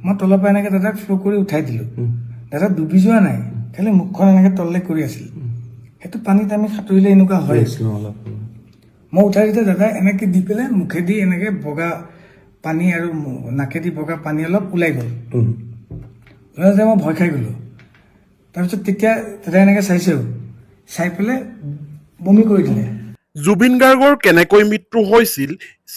মই তলৰ পৰা এনেকৈ দাদাক ফ্ল' কৰি উঠাই দিলোঁ। দাদা ডুবি যোৱা নাই, খালি মুখখন এনেকৈ তললৈ কৰি আছিল। সেইটো পানীত আমি সাঁতুৰিলে এনেকুৱা হয়। মই উঠাই দিওঁতে দাদা এনেকৈ দি পেলাই মুখেদি এনেকৈ বগা পানী আৰু নাকেদি বগা পানী অলপ ওলাই গ'ল। ওলাওঁতে মই ভয় খাই গ'লোঁ। তাৰপিছত তেতিয়া দাদা এনেকৈ চাইছেও, চাই পেলাই বমি কৰি দিলে। জুবিন গাৰ্গৰ কেনেকৈ মৃত্যু হৈছিল,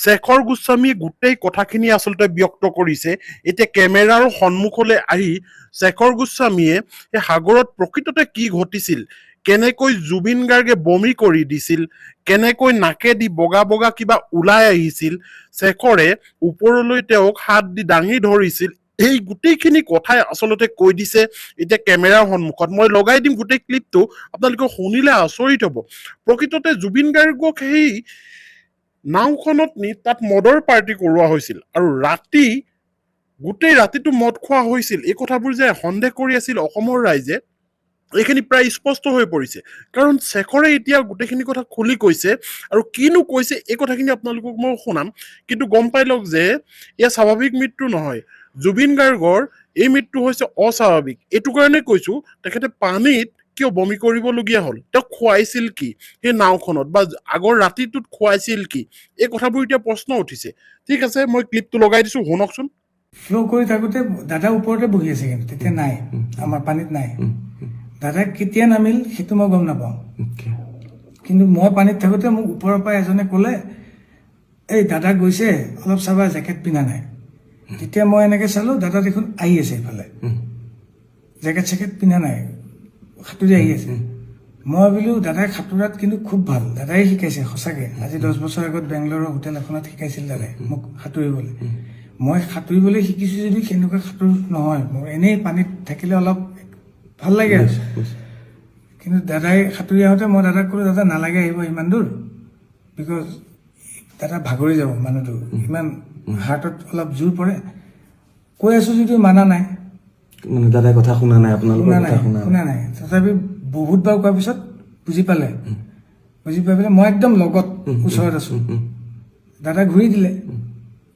শেখৰ গোস্বামীয়ে গোটেই কথাখিনি আচলতে ব্যক্ত কৰিছে। এতিয়া কেমেৰাৰ সন্মুখলৈ আহি শেখৰ গোস্বামীয়ে সেই সাগৰত প্ৰকৃততে কি ঘটিছিল, কেনেকৈ জুবিন গাৰ্গে বমি কৰি দিছিল, কেনেকৈ নাকেদি বগা বগা কিবা ওলাই আহিছিল, শেখৰে ওপৰলৈ তেওঁক হাত দি দাঙি ধৰিছিল, এই গোটেইখিনি কথাই আচলতে কৈ দিছে এতিয়া কেমেৰাৰ সন্মুখত। মই লগাই দিম গোটেই ক্লিপটো, আপোনালোকে শুনিলে আচৰিত হ'ব। প্ৰকৃততে জুবিন গাৰ্গক সেই নাওখনত নি তাত মদৰ পাৰ্টি কৰোৱা হৈছিল আৰু গোটেই ৰাতিটো মদ খোৱা হৈছিল। এই কথাবোৰ যে সন্দেহ কৰি আছিল অসমৰ ৰাইজে, এইখিনি প্ৰায় স্পষ্ট হৈ পৰিছে। কাৰণ শেখৰে এতিয়া গোটেইখিনি কথা খুলি কৈছে আৰু কিনো কৈছে এই কথাখিনি আপোনালোকক মই শুনাম। কিন্তু গম পাই লওক যে এয়া স্বাভাৱিক মৃত্যু নহয়, জুবিন গাৰ্গৰ এই মৃত্যু হৈছে অস্বাভাৱিক। এইটো কাৰণে কৈছো, তেখেতে পানীত কিয় বমি কৰিবলগীয়া হ'ল, তেওঁক খুৱাইছিল কি সেই নাওখনত, বা আগৰ ৰাতিটোত খুৱাইছিল কি, এই কথাবোৰ এতিয়া প্ৰশ্ন উঠিছে। ঠিক আছে, মই ক্লিপটো লগাই দিছো, শুনকচোন। ফ্ল' কৰি থাকোঁতে দাদা ওপৰতে বহি আছে, কিন্তু তেতিয়া নাই, আমাৰ পানীত নাই। দাদা কেতিয়া নামিল সেইটো মই গম নাপাওঁ, কিন্তু মই পানীত থাকোঁতে মোক ওপৰৰ পৰা এজনে ক'লে, এই দাদা গৈছে অলপ চাবা, জেকেট পিন্ধা নাই। তেতিয়া মই এনেকৈ চালোঁ, দাদা দেখোন আহি আছে এইফালে, জেকেট চেকেট পিন্ধা নাই, সাঁতুৰি আহি আছে। মই ভাবিলোঁ দাদাই সাঁতোৰাত কিন্তু খুব ভাল, দাদাই শিকাইছে সঁচাকৈ। আজি 10 বছৰ আগত বেংগলোৰৰ হোটেল এখনত শিকাইছিল দাদাই মোক সাঁতুৰিবলৈ। মই সাঁতুৰিবলৈ শিকিছোঁ যদিও সেনেকুৱা সাঁতোৰ নহয়, মোৰ এনেই পানীত থাকিলে অলপ ভাল লাগে আৰু। কিন্তু দাদাই সাঁতুৰি আহোঁতে মই দাদাক ক'লোঁ, দাদা নালাগে আহিব ইমান দূৰ, বিকজ দাদা ভাগৰি যাব মানুহটো, ইমান হাৰ্টত অলপ জোৰ পৰে। কৈ আছোঁ যদিও মানা নাই, মানে দাদাই কথা শুনা নাই, আপোনালোকৰ কথা শুনা নাই। তথাপি বহুতবাৰ কোৱাৰ পিছত বুজি পালে, বুজি পাই পেলাই মই একদম লগত ওচৰত আছোঁ। দাদা ঘূৰি দিলে,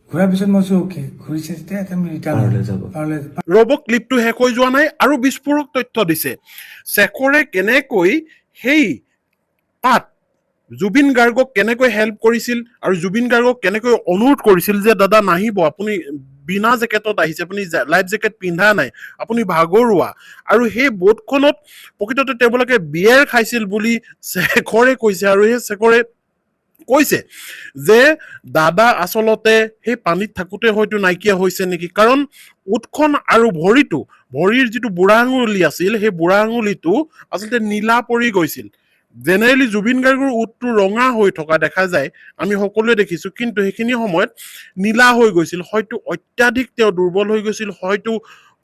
ঘূৰাৰ পিছত মই কৈছোঁ অ'কে, ঘূৰিছে যেতিয়া আমি ৰিটাৰ্ণ ৰ'ব, ক্লিপটো শেষ হৈ যোৱা নাই, আৰু বিস্ফোৰক তথ্য দিছে। শেখৰে কেনেকৈ সেই তাত জুবিন গাৰ্গক কেনেকৈ হেল্প কৰিছিল আৰু জুবিন গাৰ্গক কেনেকৈ অনুৰোধ কৰিছিল যে দাদা নাহিব, আপুনি বিনা জেকেটত আহিছে, আপুনি লাইফ জেকেট পিন্ধা নাই, আপুনি ভাগৰুৱা। আৰু সেই বোটখনত প্ৰকৃততে তেওঁলোকে বিয়েৰ খাইছিল বুলি শেখৰে কৈছে। আৰু সেই শেখৰে কৈছে যে দাদা আচলতে সেই পানীত থাকোতে হয়তো নাইকিয়া হৈছে নেকি, কাৰণ উঠখন আৰু ভৰিৰ যিটো বুঢ়া আঙুলি আছিল, সেই বুঢ়া আঙুলিটো আচলতে নীলা পৰি গৈছিল। জেনেৰেলি জুবিন গাৰ্গৰ উঠটো ৰঙা হৈ থকা দেখা যায়, আমি সকলোৱে দেখিছো, কিন্তু সেইখিনি সময়ত নীলা হৈ গৈছিল। হয়তো অত্যাধিক তেওঁ দুৰ্বল হৈ গৈছিল, হয়তো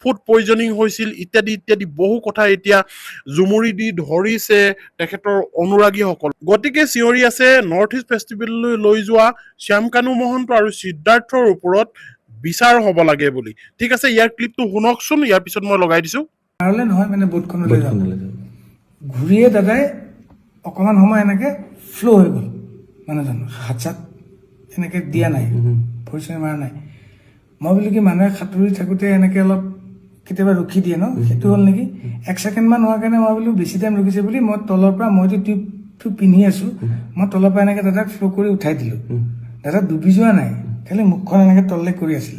ফুড পয়জনিং হৈছিল, ইত্যাদি ইত্যাদি বহু কথা এতিয়া জুমুৰি দি ধৰিছে তেখেতৰ অনুৰাগীসকল। গতিকে চিঞৰি আছে নৰ্থ ইষ্ট ফেষ্টিভেললৈ লৈ যোৱা শ্যামকানু মহন্ত আৰু সিদ্ধাৰ্থৰ ওপৰত বিচাৰ হ'ব লাগে বুলি। ঠিক আছে, ইয়াৰ ক্লিপটো শুনকচোন, ইয়াৰ পিছত মই লগাই দিছো। নহয় মানে বোটখনলৈ যাওঁ, ঘূৰিয়ে দাদাই অকণমান সময় এনেকৈ ফ্ল' হৈ গ'ল, মানুহজন হাত চাত এনেকৈ দিয়া নাই, ভৰি চৰি মৰা নাই। মই বোলো কি মানুহে সাঁতুৰি থাকোঁতে এনেকৈ অলপ কেতিয়াবা ৰখি দিয়ে ন, সেইটো হ'ল নেকি। 1 ছেকেণ্ডমান হোৱাৰ কাৰণে মই বোলো বেছি টাইম ৰখিছে বুলি মই তলৰ পৰা, মইতো টিউবটো পিন্ধি আছোঁ, মই তলৰ পৰা এনেকৈ দাদাক ফ্ল' কৰি উঠাই দিলোঁ। দাদা ডুবি যোৱা নাই, খালি মুখখন এনেকৈ তললৈ কৰি আছিল।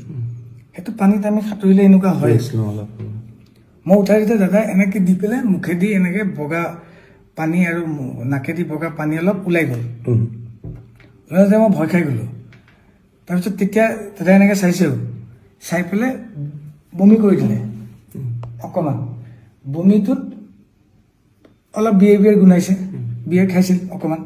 সেইটো পানীত আমি সাঁতুৰিলে এনেকুৱা হয়। মই উঠাই দিওঁতে দাদা এনেকৈ দি পেলাই মুখেদি এনেকৈ বগা পানী আৰু নাকেদি বগা পানী অলপ ওলাই গ'ল। ওলাওঁতে মই ভয় খাই গ'লোঁ। তাৰপিছত তেতিয়া দাদা এনেকৈ চাইছেও, চাই পেলাই বমি কৰি দিলে অকণমান। বমিটোত অলপ বিয়েৰ গোন্ধাইছে, বিয়েৰ খাইছিল অকণমান।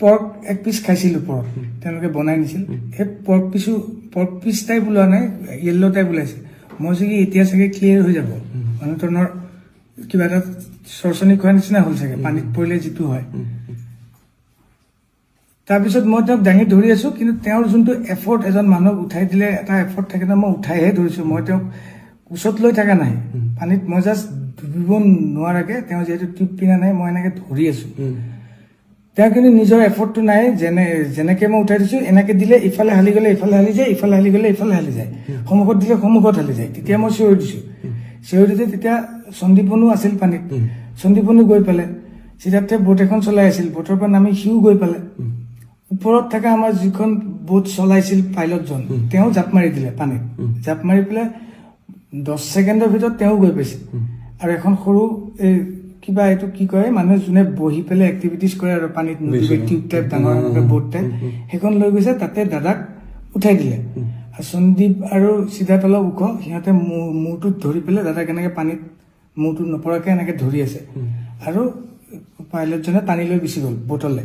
পৰ্ক 1 পিচ খাইছিল ওপৰত, তেওঁলোকে বনাই নিছিল। সেই পৰ্ক পিচ টাইপ ওলোৱা নাই, য়েল্ল' টাইপ ওলাইছে। মই চাগে এতিয়া চাগে ক্লিয়াৰ হৈ যাব, মানুহজনৰ কিবা এটা চৰচনি খোৱাৰ নিচিনা হ'ল চাগে, পানীত পৰিলে যিটো হয়। তাৰপিছত মই তেওঁক দাঙি ধৰি আছোঁ, কিন্তু তেওঁৰ যোনটো এফৰ্ট, এজন মানুহক উঠাই দিলে এটা এফৰ্ট থাকে ন, মই উঠাইহে ধৰিছোঁ। মই তেওঁক কোচত লৈ থকা নাই পানীত, মই জাষ্ট ডুবিব নোৱাৰাকৈ, তেওঁ যিহেতু টিউব পিন্ধা নাই, মই এনেকৈ ধৰি আছোঁ। তেওঁ কিন্তু নিজৰ এফৰ্টটো নাই, যেনেকে মই উঠাই দিছো এনেকে দিলে ইফালে হালি গ'লে ইফালে হালি যায়, ইফালে হালি গ'লে ইফালে হালি যায়, সন্মুখত দিলে সন্মুখত হালি যায়। তেতিয়া মই চিঞৰি দিছো, চিঞৰি দিওঁতে তেতিয়া সন্দীপনো আছিল পানীত, সন্দীপনো গৈ পালে, সিদ্ধাৰ্থে বোট এখন চলাই আছিল, বোটৰ পৰা নামি সিও গৈ পালে। ওপৰত থকা আমাৰ যিখন বোট চলাইছিল পাইলটজন, তেওঁ জাপ মাৰি দিলে পানীত, জাপ মাৰি পেলাই 10 ছেকেণ্ডৰ ভিতৰত তেওঁ গৈ পাইছে। আৰু এখন সৰু এই কিবা এইটো কি কয়, মানুহে যোনে বহি পেলাই এক্টিভিটিজ কৰে আৰু পানীত নদী টিউব টাইপ ডাঙৰ বোট টাইপ, সেইখন লৈ গৈছে, তাতে দাদাক উঠাই দিলে। আৰু সন্দীপ আৰু সিদ্ধাৰ্থ অলপ ওখ, সিহঁতে মূৰটোত ধৰি পেলাই দাদাক এনেকে পানীত মূৰটো নপৰাকে এনেকে ধৰি আছে। আৰু পাইলটজনে টানি লৈ গুচি গ'ল বোটলে।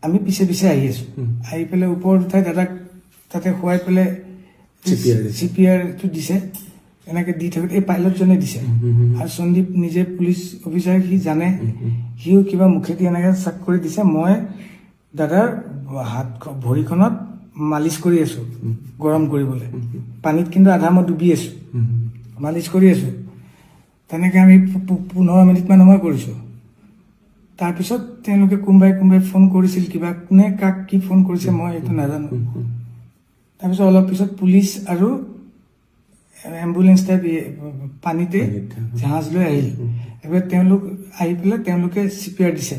আমি পিছে পিছে আহি আছো, আহি পেলাই ওপৰত উঠাই দাদাক তাতে শুৱাই পেলাই চিপিআৰটো দিছে, এনেকে দি থাকোতে এই পাইলটজনে দিছে। আৰু সন্দীপ নিজে পুলিচ অফিচাৰ, সি জানে, সিও কিবা মুখেদি এনেকে চাক কৰি দিছে। মই দাদাৰ হাত ভৰিখনত মালিচ কৰি আছো গৰম কৰিবলৈ, পানীত কিন্তু আধা মই ডুবি আছো, মালিচ কৰি আছো। তেনেকে আমি 15 মিনিটমান সময় কৰিছো। তাৰপিছত তেওঁলোকে কোনোবাই ফোন কৰিছিল, কিবা কোনে কাক কি ফোন কৰিছে মই এইটো নাজানো। তাৰপিছত অলপ পিছত পুলিচ আৰু এম্বুলেন্স টাইপ পানীতে জাহাজ লৈ আহিল। এবাৰ তেওঁলোক আহি পেলাই তেওঁলোকে চিপিআৰ দিছে।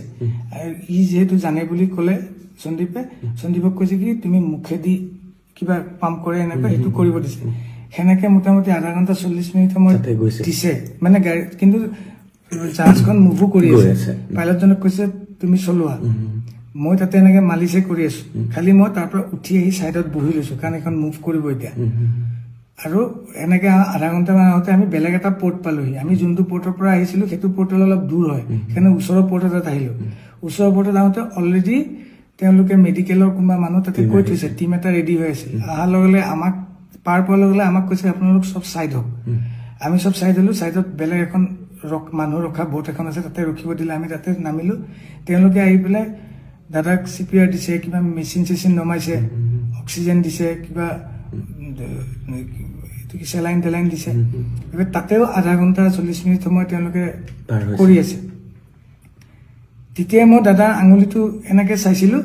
আৰু ই যিহেতু জানে বুলি ক'লে সন্দীপক কৈছে কি তুমি মুখেদি কিবা পাম্প কৰে এনেকুৱা, সেইটো কৰিব দিছে। সেনেকে মোটামুটি আধা ঘণ্টা 40 মিনিট সময় দিছে, মানে গাড়ী, কিন্তু জাহাজখন মুভো কৰি আছে। পাইলটজনক কৈছে তুমি চলোৱা, মই তাতে এনেকে মালিচে কৰি আছো, খালি মই তাৰ পৰা উঠি আহি চাইডত বহি লৈছো, কাৰণ এখন মুভ কৰিব এতিয়া। আৰু এনেকে আধা ঘণ্টামান আগতে আমি বেলেগ এটা পৰ্ট পালোহি। আমি যোনটো পৰ্টৰ পৰা আহিছিলো সেইটো পৰ্টলৈ অলপ দূৰ হয়, সেইকাৰণে ওচৰৰ পৰ্ট এটাত আহিলো। ওচৰৰ পৰ্টত আহোঁতে অলৰেডি তেওঁলোকে মেডিকেলৰ কোনোবা মানুহ তাতে কৈ থৈছে, টিম এটা ৰেডি হৈ আছে। অহাৰ লগে লগে আমাক পাৰ পোৱাৰ লগে লগে আমাক কৈছে আপোনালোক চব চাইড হওক। আমি চব চাইড হলো, চাইডত বেলেগ এখন মানুহ ৰখা বোট এখন আছে, তাতে ৰখিব দিলে। আমি তাতে নামিলো, তেওঁলোকে আহি পেলাই দাদাক চিপিআৰ দিছে, কিবা মেচিন চেচিন নমাইছে, অক্সিজেন দিছে, কিবা চেলাইন টেলাইন দিছে। তাতেও আধা ঘণ্টা 40 মিনিট সময় তেওঁলোকে কৰি আছে। তেতিয়াই মই দাদা আঙুলিটো এনেকে চাইছিলো,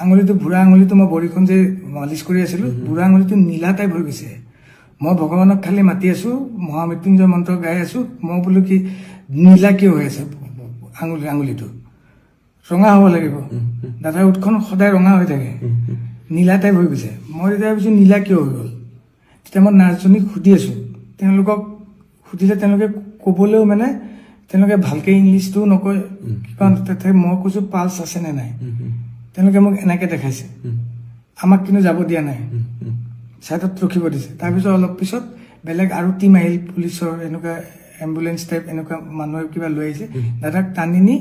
আঙুলিটো বুঢ়া আঙুলিটো মই ভৰিখন যে মালিচ কৰি আছিলো, বুঢ়া আঙুলিটো নীলা টাইপ হৈ গৈছে। মই ভগৱানক খালি মাতি আছো, মহামৃত্যুঞ্জয় মন্ত্ৰ গাই আছো, মই বোলো কি নীলা কিয় হৈ আছে আঙুলিটো, ৰঙা হ'ব লাগিব। দাদাৰ উঠখন সদায় ৰঙা হৈ থাকে, নীলা টাইপ হৈ গৈছে। মই তেতিয়া ভাবিছো নীলা কিয় হৈ গ'ল। তেতিয়া মই নাৰ্ছজনীক সুধি আছো, তেওঁলোকক সুধিলে তেওঁলোকে ক'বলৈও মানে তেওঁলোকে ভালকে ইংলিছটোও নকয়, কিবা তাতে মই কৈছো পালছ আছে নে নাই, তেওঁলোকে মোক এনেকে দেখাইছে, আমাক কিন্তু যাব দিয়া নাই, চাইডত ৰখিব দিছে। তাৰপিছত অলপ পিছত বেলেগ আৰু টিম আহিল, পুলিচৰ এনেকুৱা এম্বুলেন্স টাইপ এনেকুৱা মানুহে কিবা লৈ আহিছে। দাদাক টানি নি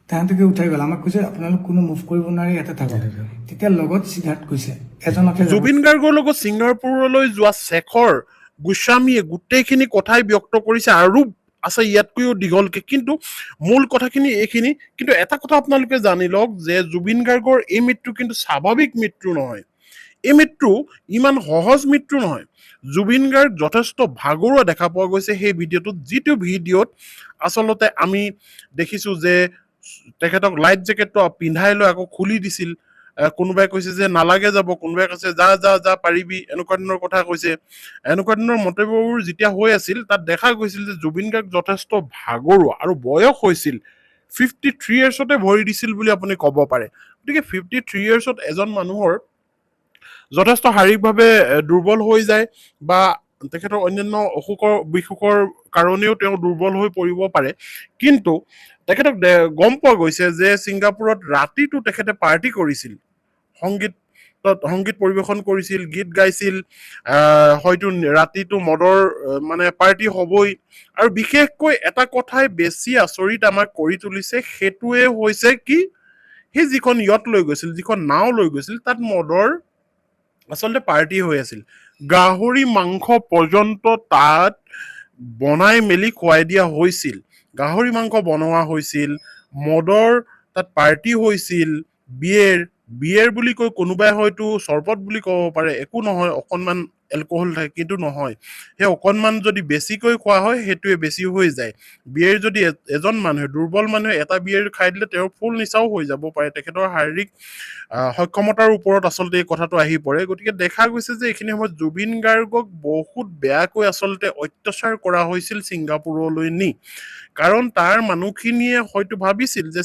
তাহাঁতকে উঠাই গ'ল। আমাক কৈছে আপোনালোক কোনো মুভ কৰিব নোৱাৰি, ইয়াতে থাকক। তেতিয়া লগত সিদ্ধাৰ্থ কৈছে এজনকে। জুবিন গাৰ্গৰ লগত ছিংগাপুৰলৈ যোৱা শেখৰ গোস্বামীয়ে গোটেইখিনি কথাই ব্যক্ত কৰিছে, আৰু আছে ইয়াতকৈও দীঘলকে, কিন্তু মূল কথাখিনি এইখিনি। কিন্তু এটা কথা আপোনালোকে জানি লওক যে জুবিন গাৰ্গৰ এই মৃত্যু কিন্তু স্বাভাৱিক মৃত্যু নহয়, এই মৃত্যু ইমান সহজ মৃত্যু নহয়। জুবিন গাৰ্গ যথেষ্ট ভাগৰুৱা দেখা পোৱা গৈছে সেই ভিডিঅ'টোত, যিটো ভিডিঅ'ত আচলতে আমি দেখিছো যে তেখেতক লাইফ জেকেটটো পিন্ধাই লৈ আকৌ খুলি দিছিল। কোনোবাই কৈছে যে নালাগে যাব, কোনোবাই কৈছে যা যা যা পাৰিবি, এনেকুৱা ধৰণৰ কথা কৈছে। এনেকুৱা ধৰণৰ মন্তব্যবোৰ যেতিয়া হৈ আছিল, তাত দেখা গৈছিল যে জুবিন গাৰ্গ যথেষ্ট ভাগৰুৱা, আৰু বয়স হৈছিল 53 ইয়াৰ্ছতে ভৰি দিছিল বুলি আপুনি ক'ব পাৰে। গতিকে 53 ইয়াৰ্ছত এজন মানুহৰ যথেষ্ট শাৰীৰিকভাৱে দুৰ্বল হৈ যায়, বা তেখেতৰ অন্যান্য অসুখৰ বিসুখৰ কাৰণেও তেওঁ দুৰ্বল হৈ পৰিব পাৰে। কিন্তু তেখেতক গম পোৱা গৈছে যে ছিংগাপুৰত ৰাতিটো তেখেতে পাৰ্টি কৰিছিল, সংগীত পৰিৱেশন কৰিছিল, গীত গাইছিল, হয়তো ৰাতিটো মদৰ মানে পাৰ্টি হ'বই। আৰু বিশেষকৈ এটা কথাই বেছি আচৰিত আমাক কৰি তুলিছে, সেইটোৱে হৈছে কি সেই যিখন য়ট লৈ গৈছিল, যিখন নাও লৈ গৈছিল, তাত মদৰ আচলতে পাৰ্টি হৈ আছিল। গাহৰি মাংস পৰ্যন্ত তাত বনাই মেলি খুৱাই দিয়া হৈছিল, গাহৰি মাংস বনোৱা হৈছিল, মদৰ তাত পাৰ্টি হৈছিল, বিয়েৰ বুলি কৈ কোনোবাই হয়তো চৰবত বুলি ক'ব পাৰে, একো নহয়, অকণমান এলকহল থাকে, কিন্তু নহয়, সেই অকণমান যদি বেছিকৈ খোৱা হয় সেইটোৱে বেছি হৈ যায়। বিয়েৰ যদি এজন মানুহে দুৰ্বল মানুহে এটা বিয়েৰ খাই দিলে তেওঁৰ ফুল নিচাও হৈ যাব পাৰে, তেখেতৰ শাৰীৰিক সক্ষমতাৰ ওপৰত আচলতে এই কথাটো আহি পৰে। গতিকে দেখা গৈছে যে এইখিনি সময়ত জুবিন গাৰ্গক বহুত বেয়াকৈ আচলতে অত্যাচাৰ কৰা হৈছিল ছিংগাপুৰলৈ নি। কাৰণ তাৰ মানুহখিনিয়ে হয়তো ভাবিছিল যে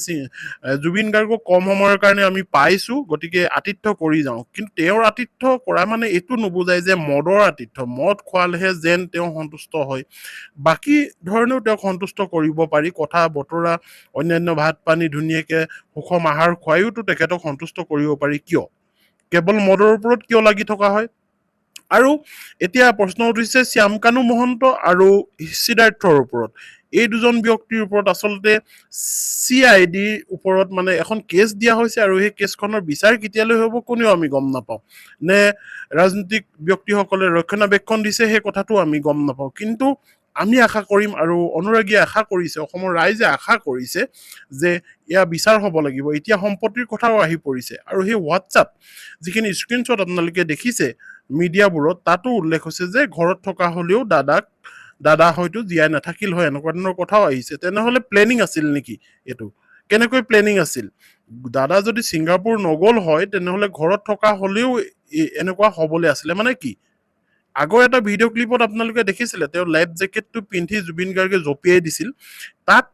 জুবিন গাৰ্গক কম সময়ৰ কাৰণে আমি পাইছো, গতিকে আতিথ্য কৰি যাওঁ। কিন্তু তেওঁৰ আতিথ্য কৰা মানে এইটো নুবুজায় যে মদৰ আতিথ্য, মদ খোৱালেহে যেন তেওঁ সন্তুষ্ট হয়। বাকী ধৰণেও তেওঁক সন্তুষ্ট কৰিব পাৰি, কথা বতৰা অন্যান্য ভাত পানী ধুনীয়াকে সুষম আহাৰ খুৱাইওতো তেখেতক সন্তুষ্ট কৰিব পাৰি। কিয় কেৱল মদৰ ওপৰত কিয় লাগি থকা হয়? আৰু এতিয়া প্ৰশ্ন উঠিছে শ্যামকানু মহন্ত আৰু সিদ্ধাৰ্থৰ ওপৰত। এই দুজন ব্যক্তিৰ ওপৰত আচলতে CIDৰ ওপৰত মানে এখন কেছ দিয়া হৈছে, আৰু সেই কেছখনৰ বিচাৰ কেতিয়ালৈ হ'ব কোনেও আমি গম নাপাওঁ। নে ৰাজনৈতিক ব্যক্তিসকলে ৰক্ষণাবেক্ষণ দিছে সেই কথাটো আমি গম নাপাওঁ। কিন্তু আমি আশা কৰিম, আৰু অনুৰাগীয়ে আশা কৰিছে, অসমৰ ৰাইজে আশা কৰিছে যে এয়া বিচাৰ হ'ব লাগিব। এতিয়া সম্পত্তিৰ কথাও আহি পৰিছে, আৰু সেই হোৱাটছআপ যিখিনি স্ক্ৰীনশ্বট আপোনালোকে দেখিছে মিডিয়াবোৰত, তাতো উল্লেখ হৈছে যে ঘৰত থকা হলেও দাদা হয়তো জীয়াই নাথাকিল হয়, এনেকুৱা ধৰণৰ কথাও আহিছে। তেনেহলে প্লেনিং আছিল নেকি? এইটো কেনেকৈ প্লেনিং আছিল? দাদা যদি ছিংগাপুৰ নগল হয় তেনেহলে ঘৰত থকা হলেও এনেকুৱা হবলৈ আছিলে মানে কি? আগৰ এটা ভিডিঅ' ক্লিপত আপোনালোকে দেখিছিলে তেওঁ লাইফ জেকেটটো পিন্ধি জুবিন গাৰ্গে জঁপিয়াই দিছিল। তাত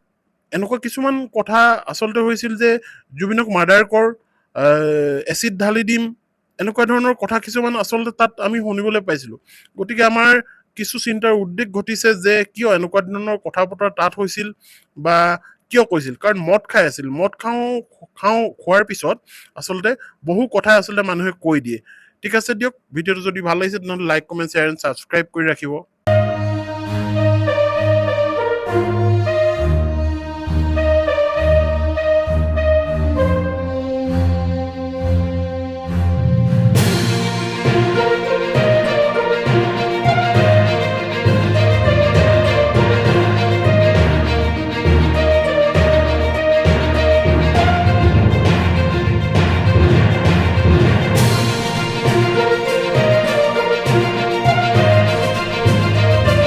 এনেকুৱা কিছুমান কথা আচলতে হৈছিল যে জুবিনক মাৰ্ডাৰ কৰ, এচিড ঢালি দিম, এনেকুৱা ধৰণৰ কথা কিছুমান আচলতে তাত আমি শুনিবলৈ পাইছিলো। গতিকে আমাৰ কিছু চিন্তাৰ উদ্বেগ ঘটিছে যে কিয় এনেকুৱা ধৰণৰ কথা বতৰা তাত হৈছিল, বা কিয় কৈছিল? কাৰণ মদ খাই আছিল, মদ খোৱাৰ পিছত আচলতে বহু কথা আচলতে মানুহে কৈ দিয়ে। ঠিক আছে দিয়ক, ভিডিঅ'টো যদি ভাল লাগিছে তেনেহ'লে like comment share and subscribe কৰি ৰাখিব।